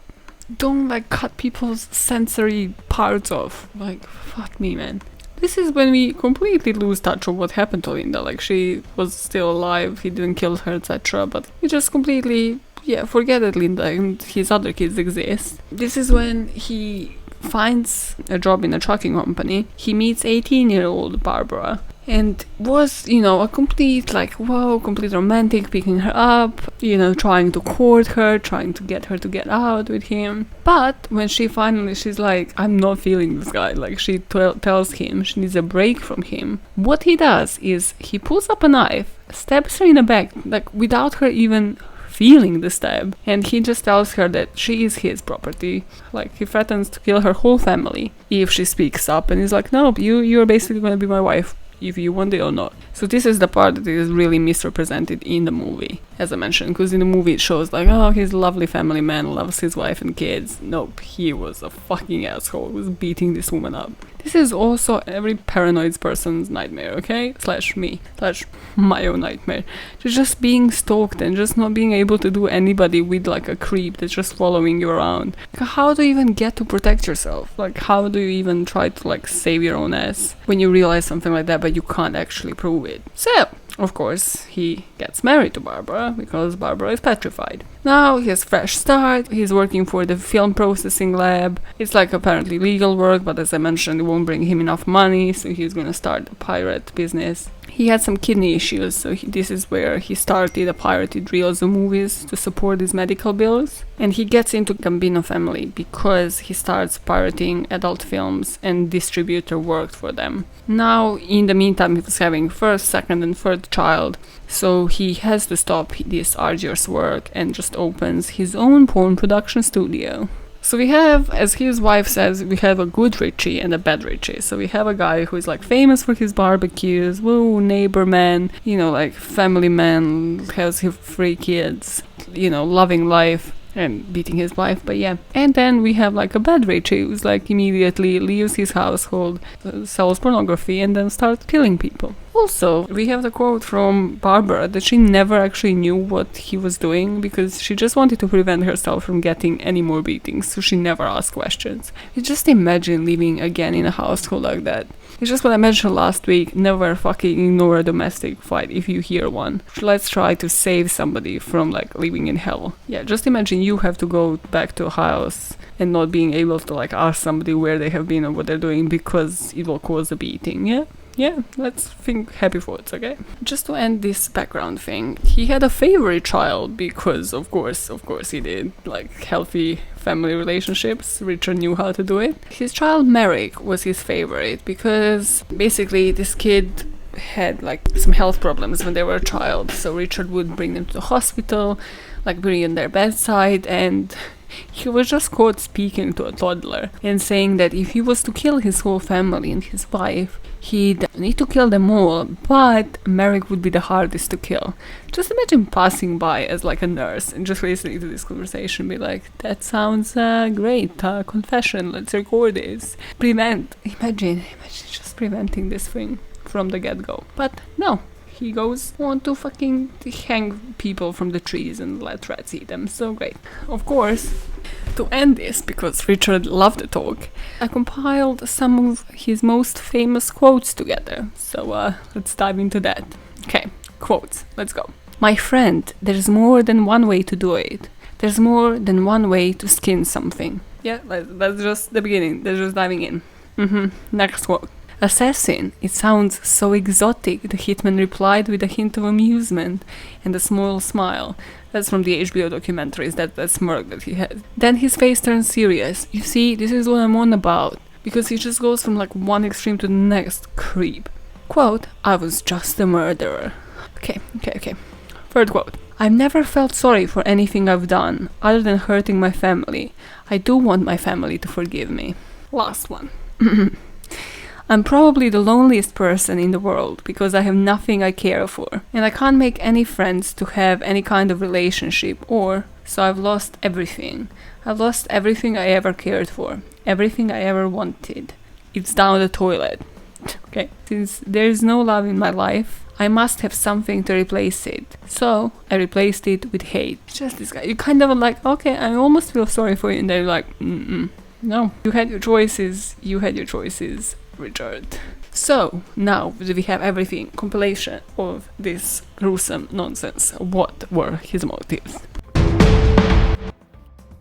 Don't like cut people's sensory parts off. Like, fuck me, man. This is when we completely lose touch of what happened to Linda. Like, she was still alive, he didn't kill her, etc. But we just completely, forget that Linda and his other kids exist. This is when he finds a job in a trucking company. He meets 18-year-old Barbara. And was, a complete romantic, picking her up, trying to court her, trying to get her to get out with him. But when she's like, I'm not feeling this guy, like she tells him she needs a break from him. What he does is he pulls up a knife, stabs her in the back, like without her even feeling the stab, and he just tells her that she is his property. Like, he threatens to kill her whole family if she speaks up, and he's like, no, you're basically gonna be my wife if you want it or not. So this is the part that is really misrepresented in the movie, as I mentioned, because in the movie it shows like, oh, he's a lovely family man, loves his wife and kids. Nope, he was a fucking asshole who was beating this woman up. This is also every paranoid person's nightmare, okay? / my own nightmare. Just being stalked and just not being able to do anybody with like a creep that's just following you around. How do you even get to protect yourself? Like, how do you even try to like save your own ass when you realize something like that but you can't actually prove it? So, of course, he gets married to Barbara because Barbara is petrified. Now he has a fresh start. He's working for the film processing lab. It's like apparently legal work, but as I mentioned, it won't bring him enough money, so he's gonna start a pirate business. He had some kidney issues, so this is where he started a pirated reels of movies to support his medical bills. And he gets into Gambino family because he starts pirating adult films and distributor worked for them. Now, in the meantime, he was having first, second and third child, so he has to stop this arduous work and just opens his own porn production studio. So we have, as his wife says, we have a good Richie and a bad Richie. So we have a guy who is like famous for his barbecues, woo, neighbor man, like family man, has his 3 kids, loving life and beating his wife, but yeah. And then we have like a bad Richie who's like immediately leaves his household, sells pornography and then starts killing people. Also, we have the quote from Barbara that she never actually knew what he was doing because she just wanted to prevent herself from getting any more beatings, so she never asked questions. You just imagine living again in a household like that. It's just what I mentioned last week, never fucking ignore a domestic fight if you hear one. Let's try to save somebody from like living in hell. Yeah, just imagine you have to go back to a house and not being able to like ask somebody where they have been or what they're doing because it will cause a beating, yeah? yeah, let's think happy thoughts, okay? Just to end this background thing, he had a favorite child because, of course he did. Like, healthy family relationships, Richard knew how to do it. His child Merrick was his favorite because basically this kid had like some health problems when they were a child, so Richard would bring them to the hospital, like bring in their bedside, and he was just caught speaking to a toddler and saying that if he was to kill his whole family and his wife, he'd need to kill them all, but Merrick would be the hardest to kill. Just imagine passing by as like a nurse and just listening to this conversation, be like, that sounds great, confession, let's record this. Imagine just preventing this thing from the get-go. But no, he goes on to fucking hang people from the trees and let rats eat them. So great. Of course, to end this, because Richard loved to talk, I compiled some of his most famous quotes together. So let's dive into that. Okay, quotes. Let's go. My friend, there's more than one way to do it. There's more than one way to skin something. Yeah, that's just the beginning. That's just diving in. Next quote. Assassin, it sounds so exotic, the hitman replied with a hint of amusement and a small smile. That's from the HBO documentaries, that smirk that he had. Then his face turned serious. You see, this is what I'm on about. Because he just goes from like one extreme to the next. Creep. Quote, I was just a murderer. Okay. Third quote. I've never felt sorry for anything I've done, other than hurting my family. I do want my family to forgive me. Last one. I'm probably the loneliest person in the world because I have nothing I care for, and I can't make any friends to have any kind of relationship, so I've lost everything. I've lost everything I ever cared for, everything I ever wanted. It's down the toilet. Okay, since there is no love in my life, I must have something to replace it. So I replaced it with hate. Just this guy. You kind of like, okay, I almost feel sorry for you, and then you're like, no, you had your choices, Richard. So, now that we have everything, compilation of this gruesome nonsense, what were his motives?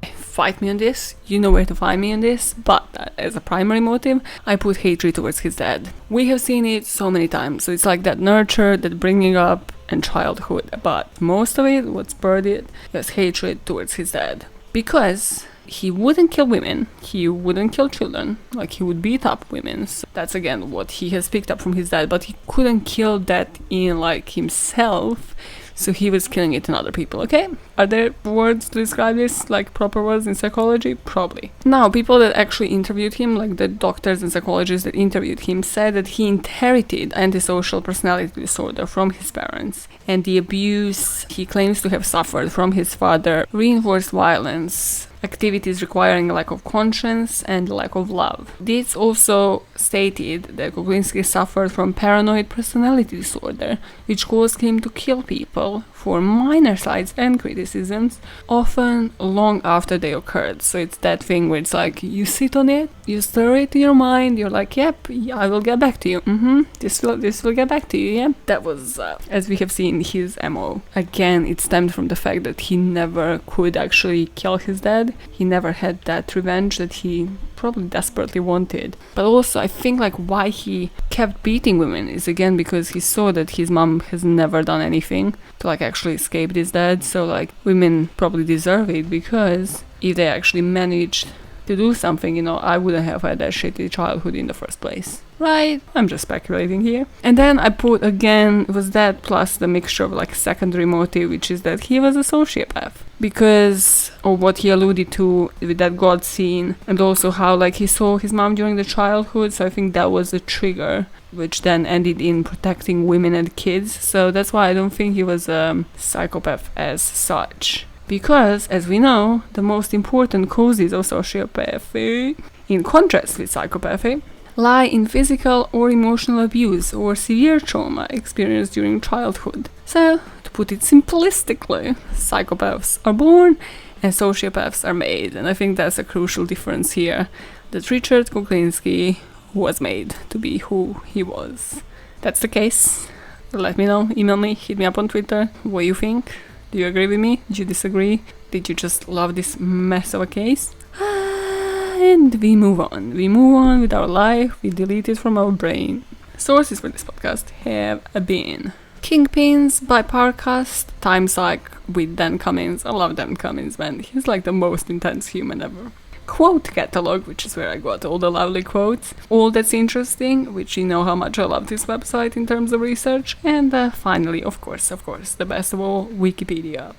Fight me on this, you know where to find me on this, but as a primary motive, I put hatred towards his dad. We have seen it so many times, so it's like that nurture, that bringing up, and childhood, but most of it, what spurred it, was hatred towards his dad. Because he wouldn't kill women, he wouldn't kill children, like he would beat up women. So that's again what he has picked up from his dad, but he couldn't kill that in like himself, so he was killing it in other people, okay? Are there words to describe this, like proper words in psychology? Probably. Now, people that actually interviewed him, like the doctors and psychologists that interviewed him, said that he inherited antisocial personality disorder from his parents, and the abuse he claims to have suffered from his father reinforced violence, activities requiring a lack of conscience and a lack of love. This also stated that Kuklinski suffered from paranoid personality disorder, which caused him to kill people for minor slights and criticisms, often long after they occurred. So it's that thing where it's like, you sit on it, you stir it in your mind, you're like, yep, I will get back to you. This will get back to you, yeah? That was, as we have seen, his MO. Again, it stemmed from the fact that he never could actually kill his dad. He never had that revenge that he probably desperately wanted. But also, I think like why he kept beating women is again because he saw that his mom has never done anything to like actually escape his dad. So like women probably deserve it, because if they actually managed to do something, you know, I wouldn't have had that shitty childhood in the first place. Right? I'm just speculating here. And then I put again, it was that plus the mixture of like secondary motive, which is that he was a sociopath. Because of what he alluded to with that God scene, and also how like he saw his mom during the childhood, so I think that was the trigger, which then ended in protecting women and kids. So that's why I don't think he was a psychopath as such. Because, as we know, the most important causes of sociopathy, in contrast with psychopathy, lie in physical or emotional abuse or severe trauma experienced during childhood. So, to put it simplistically, psychopaths are born and sociopaths are made. And I think that's a crucial difference here, that Richard Kuklinski was made to be who he was. That's the case. Let me know, email me, hit me up on Twitter, what you think. Do you agree with me? Did you disagree? Did you just love this mess of a case? And we move on. We move on with our life. We delete it from our brain. Sources for this podcast have been Kingpins by Parcast, Timesuck with Dan Cummins. I love Dan Cummins, man. He's like the most intense human ever. Quote Catalog, which is where I got all the lovely quotes. All That's Interesting, which you know how much I love this website in terms of research. And finally, of course, the best of all, Wikipedia.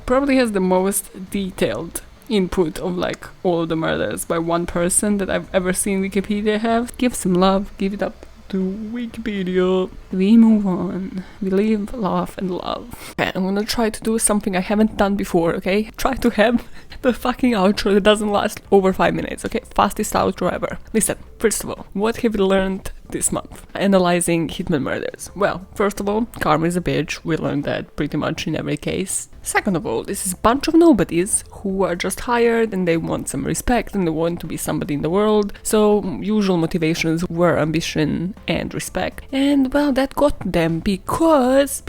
Probably has the most detailed input of like all of the murders by one person that I've ever seen Wikipedia have. Give some love, give it up to Wikipedia. We move on. We live, laugh, and love. Okay, I'm gonna try to do something I haven't done before, okay? Try to have the fucking outro that doesn't last over 5 minutes, okay? Fastest outro ever. Listen, first of all, what have we learned this month? Analyzing Hitman murders. Well, first of all, karma is a bitch. We learned that pretty much in every case. Second of all, this is a bunch of nobodies who are just hired and they want some respect and they want to be somebody in the world. So, usual motivations were ambition and respect. And, well, that got them because,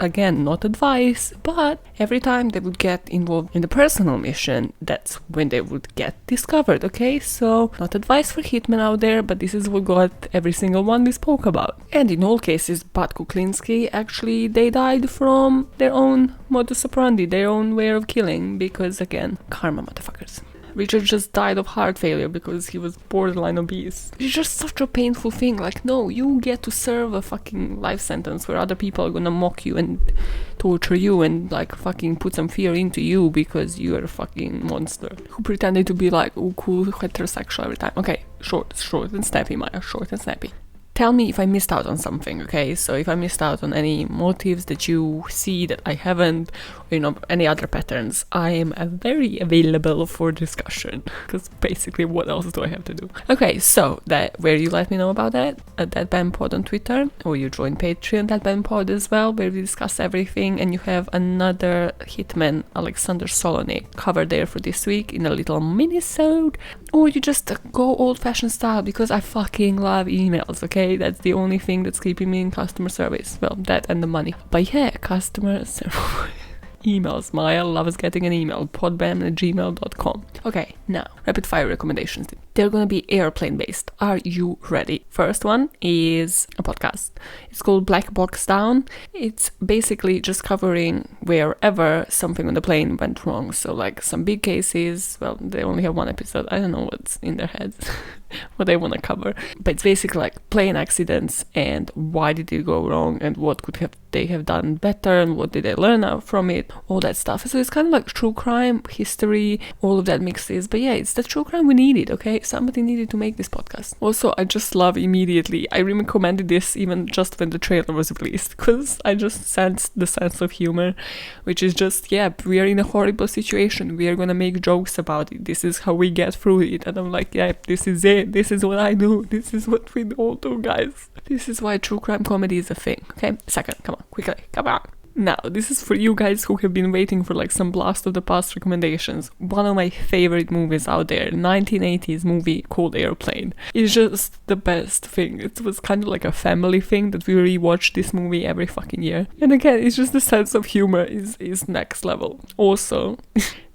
again, not advice, but every time they would get involved in the personal mission, that's when they would get discovered, okay? So, not advice for hitmen out there, but this is what got every single one we spoke about. And in all cases, but Kuklinski, actually, they died from their own modus operandi, their own way of killing, because, again, karma, motherfuckers. Richard just died of heart failure because he was borderline obese. It's just such a painful thing. Like, no, you get to serve a fucking life sentence where other people are gonna mock you and torture you and, like, fucking put some fear into you because you're a fucking monster who pretended to be, like, oh, cool, heterosexual every time. Okay, short and snappy, Maya, short and snappy. Tell me if I missed out on something, okay? So if I missed out on any motives that you see that I haven't, any other patterns, I am very available for discussion. Because basically, what else do I have to do? Okay, so where you let me know about that, at ThatBamn Pod on Twitter, or you join Patreon, ThatBamn Pod as well, where we discuss everything, and you have another Hitman, Alexander Solonik, covered there for this week in a little mini-sode, or you just go old-fashioned style, because I fucking love emails, okay? That's the only thing that's keeping me in customer service. Well, that and the money. But yeah, customer service. Emails. Maya loves getting an email. podbamn@gmail.com. Okay, now, rapid fire recommendations. They're gonna be airplane based. Are you ready? First one is a podcast. It's called Black Box Down. It's basically just covering wherever something on the plane went wrong. So like some big cases, well, they only have one episode. I don't know what's in their heads. What they want to cover, but it's basically like plane accidents and why did it go wrong and what they have done better and what did they learn out from it, all that stuff. So it's kind of like true crime, history, all of that mixes. But yeah, it's the true crime we needed, okay? Somebody needed to make this podcast. Also, I just love immediately. I recommended this even just when the trailer was released because I just sensed the sense of humor, which is just, yeah, we are in a horrible situation. We are gonna make jokes about it. This is how we get through it. And I'm like, yeah, this is it. This is what I do. This is what we all do, guys. This is why true crime comedy is a thing. Okay, second, come on, quickly, come on. Now, this is for you guys who have been waiting for like some blast of the past recommendations. One of my favorite movies out there, 1980s movie called Airplane. It's just the best thing. It was kind of like a family thing that we rewatch this movie every fucking year. And again, it's just the sense of humor is next level. Also,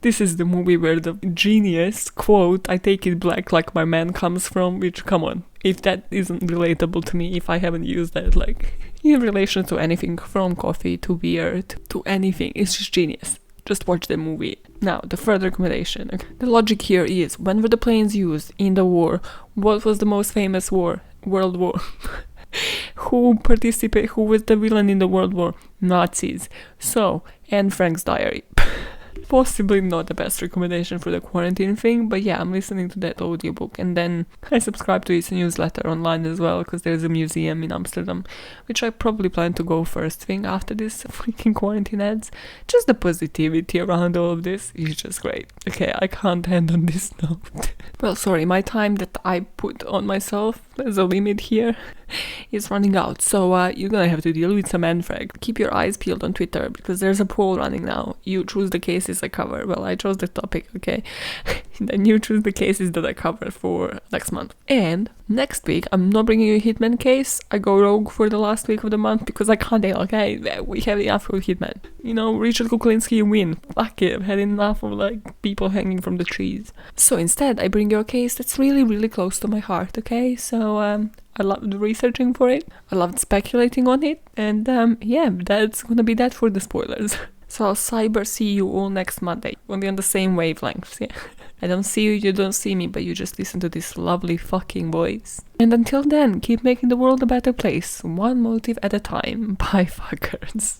this is the movie where the genius quote, "I take it black like my man," comes from, which, come on, if that isn't relatable to me, if I haven't used that, like, in relation to anything from coffee to beer to anything, it's just genius. Just watch the movie. Now, the third recommendation. Okay. The logic here is, when were the planes used in the war? What was the most famous war? World War. Who was the villain in the World War? Nazis. So, Anne Frank's diary. Possibly not the best recommendation for the quarantine thing, but yeah, I'm listening to that audiobook, and then I subscribe to his newsletter online as well, because there's a museum in Amsterdam, which I probably plan to go first thing after this freaking quarantine ends. Just the positivity around all of this is just great. Okay, I can't end on this note. Well, sorry, my time that I put on myself as a limit here is running out, so you're gonna have to deal with some anfrag. Keep your eyes peeled on Twitter, because there's a poll running now. You choose the cases I cover. Well, I chose the topic, okay? Then you choose the cases that I cover for next month. And next week, I'm not bringing you a Hitman case. I go rogue for the last week of the month because I can't deal, okay? We have enough of Hitman. Richard Kuklinski win. Fuck it, I've had enough of, like, people hanging from the trees. So instead, I bring you a case that's really, really close to my heart, okay? So, I loved researching for it. I loved speculating on it. And yeah, that's gonna be that for the spoilers. So I'll cyber see you all next Monday. We'll be on the same wavelengths, yeah. I don't see you, you don't see me, but you just listen to this lovely fucking voice. And until then, keep making the world a better place, one motive at a time. Bye, fuckers.